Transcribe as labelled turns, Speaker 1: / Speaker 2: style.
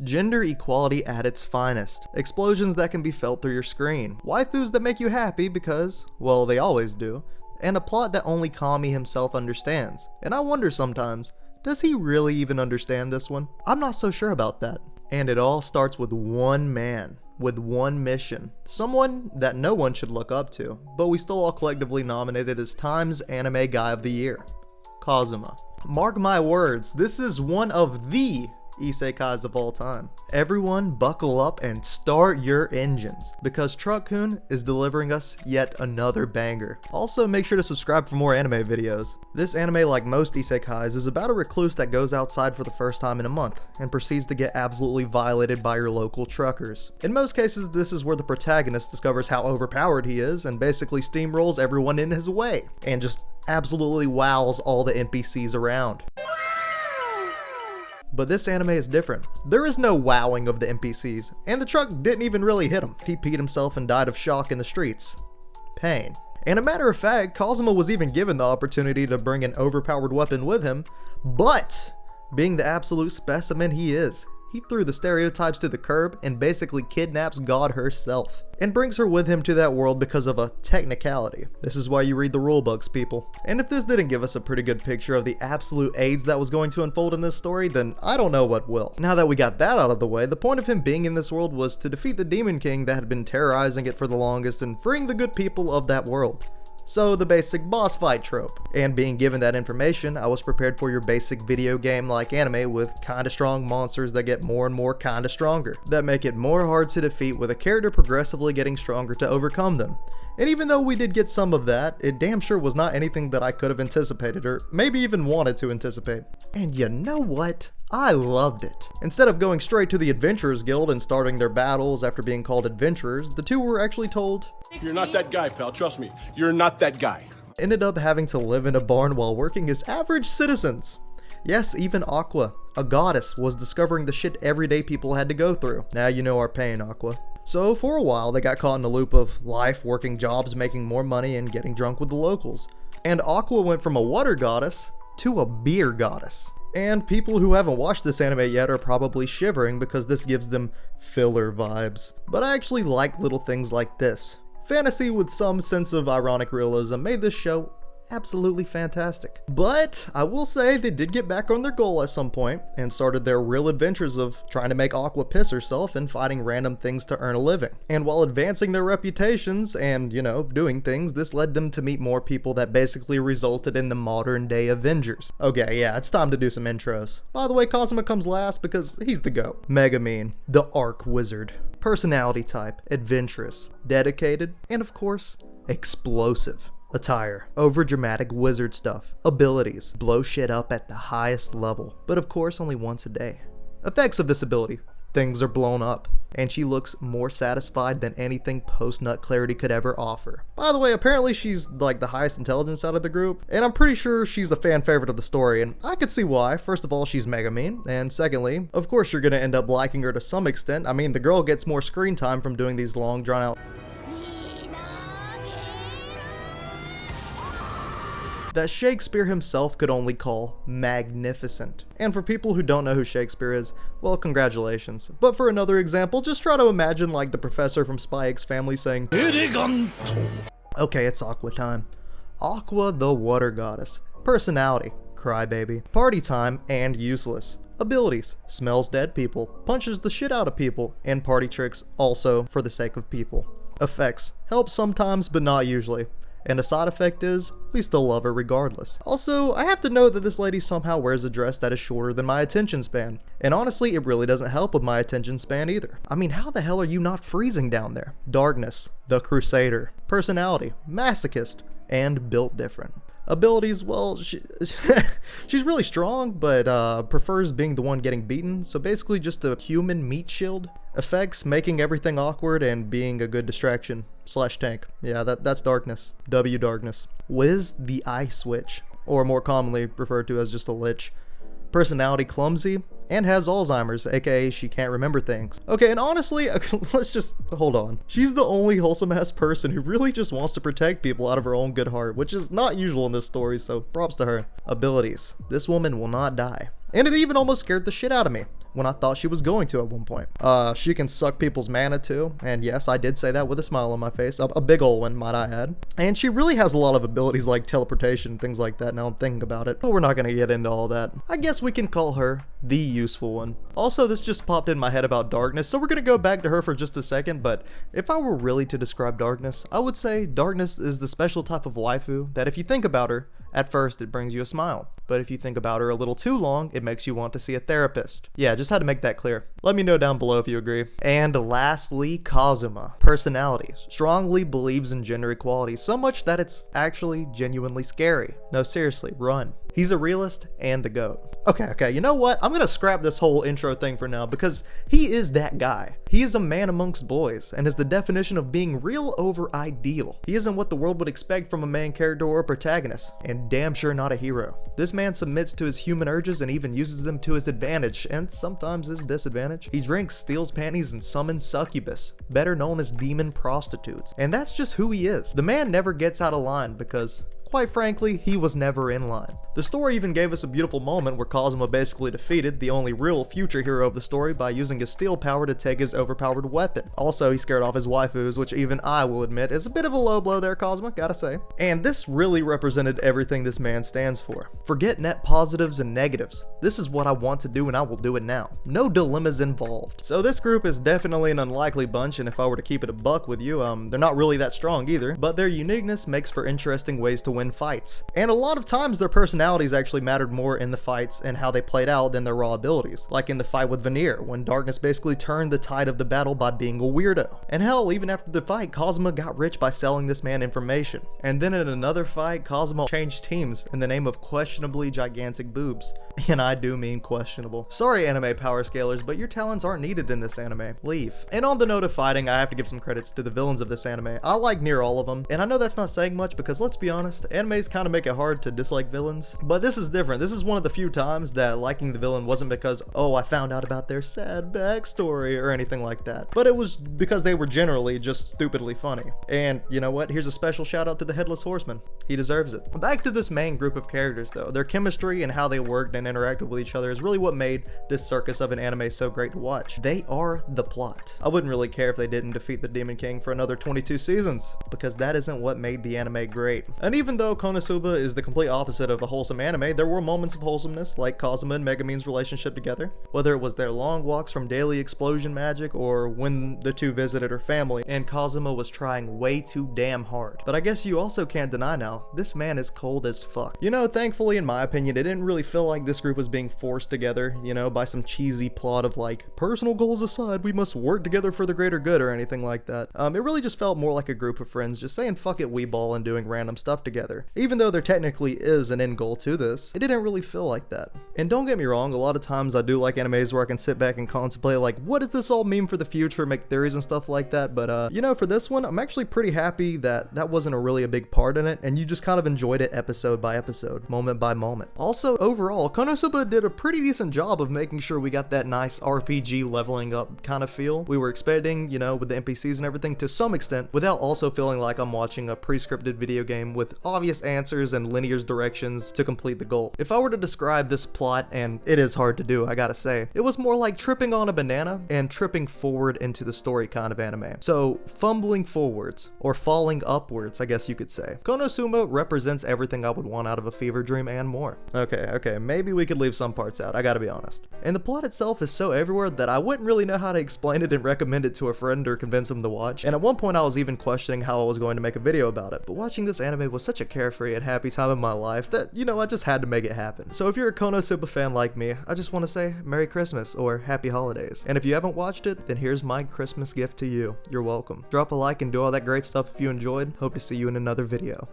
Speaker 1: Gender equality at its finest. Explosions that can be felt through your screen. Waifus that make you happy because, well, they always do. And a plot that only Kami himself understands. And I wonder sometimes, does he really even understand this one? I'm not so sure about that. And it all starts with one man, with one mission. Someone that no one should look up to, but we still all collectively nominated as Time's Anime Guy of the Year. Kazuma. Mark my words, this is one of the Isekais of all time. Everyone buckle up and start your engines, because Truck-kun is delivering us yet another banger. Also, make sure to subscribe for more anime videos. This anime, like most Isekais, is about a recluse that goes outside for the first time in a month, and proceeds to get absolutely violated by your local truckers. In most cases, this is where the protagonist discovers how overpowered he is, and basically steamrolls everyone in his way, and just absolutely wows all the NPCs around. But this anime is different. There is no wowing of the NPCs, and the truck didn't even really hit him. He peed himself and died of shock in the streets. Pain. And a matter of fact, Kazuma was even given the opportunity to bring an overpowered weapon with him, but being the absolute specimen he is, he threw the stereotypes to the curb and basically kidnaps God herself, and brings her with him to that world because of a technicality. This is why you read the rulebooks, people. And if this didn't give us a pretty good picture of the absolute AIDS that was going to unfold in this story, then I don't know what will. Now that we got that out of the way, the point of him being in this world was to defeat the Demon King that had been terrorizing it for the longest and freeing the good people of that world. So the basic boss fight trope. And being given that information, I was prepared for your basic video game like anime with kinda strong monsters that get more and more kinda stronger, that make it more hard to defeat with a character progressively getting stronger to overcome them. And even though we did get some of that, it damn sure was not anything that I could have anticipated or maybe even wanted to anticipate. And you know what? I loved it. Instead of going straight to the Adventurers Guild and starting their battles after being called adventurers, the two were actually told,
Speaker 2: "You're not that guy, pal, trust me, you're not that guy."
Speaker 1: Ended up having to live in a barn while working as average citizens. Yes, even Aqua, a goddess, was discovering the shit everyday people had to go through. Now you know our pain, Aqua. So for a while, they got caught in the loop of life, working jobs, making more money, and getting drunk with the locals. And Aqua went from a water goddess to a beer goddess. And people who haven't watched this anime yet are probably shivering because this gives them filler vibes. But I actually like little things like this. Fantasy with some sense of ironic realism made this show absolutely fantastic. But I will say they did get back on their goal at some point and started their real adventures of trying to make Aqua piss herself and fighting random things to earn a living. And while advancing their reputations and, you know, doing things, this led them to meet more people that basically resulted in the modern day Avengers. Okay, yeah, it's time to do some intros. By the way, Kazuma comes last because he's the GOAT. Megumin, the Arc Wizard. Personality type, adventurous, dedicated, and of course, explosive. Attire, overdramatic wizard stuff. Abilities, blow shit up at the highest level, but of course only once a day. Effects of this ability, things are blown up, and she looks more satisfied than anything post-nut clarity could ever offer. By the way, apparently she's like the highest intelligence out of the group, and I'm pretty sure she's a fan favorite of the story, and I could see why. First of all, she's Megumin, and secondly, of course you're gonna end up liking her to some extent. I mean, the girl gets more screen time from doing these long drawn out that Shakespeare himself could only call magnificent. And for people who don't know who Shakespeare is, well, congratulations. But for another example, just try to imagine like the professor from Spy X Family saying, okay, it's Aqua time. Aqua, the water goddess. Personality, crybaby. Party time and useless. Abilities, smells dead people, punches the shit out of people, and party tricks also for the sake of people. Effects, help sometimes but not usually. And a side effect is, we still love her regardless. Also, I have to note that this lady somehow wears a dress that is shorter than my attention span. And honestly, it really doesn't help with my attention span either. I mean, how the hell are you not freezing down there? Darkness, the Crusader. Personality, masochist, and built different. Abilities, well, she's really strong, but prefers being the one getting beaten, so basically just a human meat shield. Effects, making everything awkward and being a good distraction. / tank. Yeah, that's darkness. W darkness. Wiz the Ice Witch, or more commonly referred to as just a lich. Personality clumsy, and has Alzheimer's, aka she can't remember things. Okay, and honestly, let's just hold on. She's the only wholesome ass person who really just wants to protect people out of her own good heart, which is not usual in this story, so props to her. Abilities. This woman will not die. And it even almost scared the shit out of me when I thought she was going to at one point. She can suck people's mana too, and yes, I did say that with a smile on my face, a big ol' one, might I add. And she really has a lot of abilities like teleportation and things like that now I'm thinking about it, but we're not gonna get into all that. I guess we can call her the useful one. Also, this just popped in my head about Darkness, so we're gonna go back to her for just a second, but if I were really to describe Darkness, I would say Darkness is the special type of waifu that if you think about her, at first, it brings you a smile, but if you think about her a little too long, it makes you want to see a therapist. Yeah, just had to make that clear. Let me know down below if you agree. And lastly, Kazuma. Personality. Strongly believes in gender equality, so much that it's actually genuinely scary. No, seriously, run. He's a realist and the GOAT. Okay, you know what? I'm gonna scrap this whole intro thing for now because he is that guy. He is a man amongst boys and is the definition of being real over ideal. He isn't what the world would expect from a main character or protagonist, and damn sure not a hero. This man submits to his human urges and even uses them to his advantage, and sometimes his disadvantage. He drinks, steals panties, and summons succubus, better known as demon prostitutes. And that's just who he is. The man never gets out of line because, quite frankly, he was never in line. The story even gave us a beautiful moment where Kazuma basically defeated the only real future hero of the story by using his steel power to take his overpowered weapon. Also, he scared off his waifus, which even I will admit is a bit of a low blow there, Kazuma, gotta say. And this really represented everything this man stands for. Forget net positives and negatives. This is what I want to do and I will do it now. No dilemmas involved. So this group is definitely an unlikely bunch, and if I were to keep it a buck with you, they're not really that strong either, but their uniqueness makes for interesting ways to win fights. And a lot of times their personalities actually mattered more in the fights and how they played out than their raw abilities. Like in the fight with Veneer, when Darkness basically turned the tide of the battle by being a weirdo. And hell, even after the fight, Kazuma got rich by selling this man information. And then in another fight, Kazuma changed teams in the name of questionably gigantic boobs. And I do mean questionable. Sorry, anime power scalers, but your talents aren't needed in this anime. Leave. And on the note of fighting, I have to give some credits to the villains of this anime. I like near all of them, and I know that's not saying much because let's be honest, animes kind of make it hard to dislike villains. But this is different. This is one of the few times that liking the villain wasn't because, oh, I found out about their sad backstory or anything like that. But it was because they were generally just stupidly funny. And you know what? Here's a special shout out to the Headless Horseman. He deserves it. Back to this main group of characters though. Their chemistry and how they worked and interacted with each other is really what made this circus of an anime so great to watch. They are the plot. I wouldn't really care if they didn't defeat the Demon King for another 22 seasons, because that isn't what made the anime great. And even though Konosuba is the complete opposite of a wholesome anime, there were moments of wholesomeness, like Kazuma and Megumin's relationship together, whether it was their long walks from daily explosion magic or when the two visited her family and Kazuma was trying way too damn hard. But I guess you also can't deny now, this man is cold as fuck. You know, thankfully in my opinion, it didn't really feel like this group was being forced together, you know, by some cheesy plot of like, personal goals aside, we must work together for the greater good or anything like that. It really just felt more like a group of friends just saying fuck it weeball and doing random stuff together. Even though there technically is an end goal to this, it didn't really feel like that. And don't get me wrong, a lot of times I do like animes where I can sit back and contemplate like, what does this all mean for the future, make theories and stuff like that, but you know, for this one, I'm actually pretty happy that that wasn't really a big part in it, and you just kind of enjoyed it episode by episode, moment by moment. Also, overall, Konosuba did a pretty decent job of making sure we got that nice RPG leveling up kind of feel we were expecting, you know, with the NPCs and everything to some extent, without also feeling like I'm watching a pre-scripted video game with obvious answers and linear directions to complete the goal. If I were to describe this plot, and it is hard to do, I gotta say, it was more like tripping on a banana and tripping forward into the story kind of anime. So, fumbling forwards, or falling upwards, I guess you could say. Konosuba represents everything I would want out of a fever dream and more. Okay, maybe we could leave some parts out, I gotta be honest. And the plot itself is so everywhere that I wouldn't really know how to explain it and recommend it to a friend or convince them to watch. And at one point I was even questioning how I was going to make a video about it. But watching this anime was such a carefree and happy time in my life that, you know, I just had to make it happen. So if you're a Konosuba fan like me, I just want to say Merry Christmas or Happy Holidays. And if you haven't watched it, then here's my Christmas gift to you. You're welcome. Drop a like and do all that great stuff if you enjoyed. Hope to see you in another video.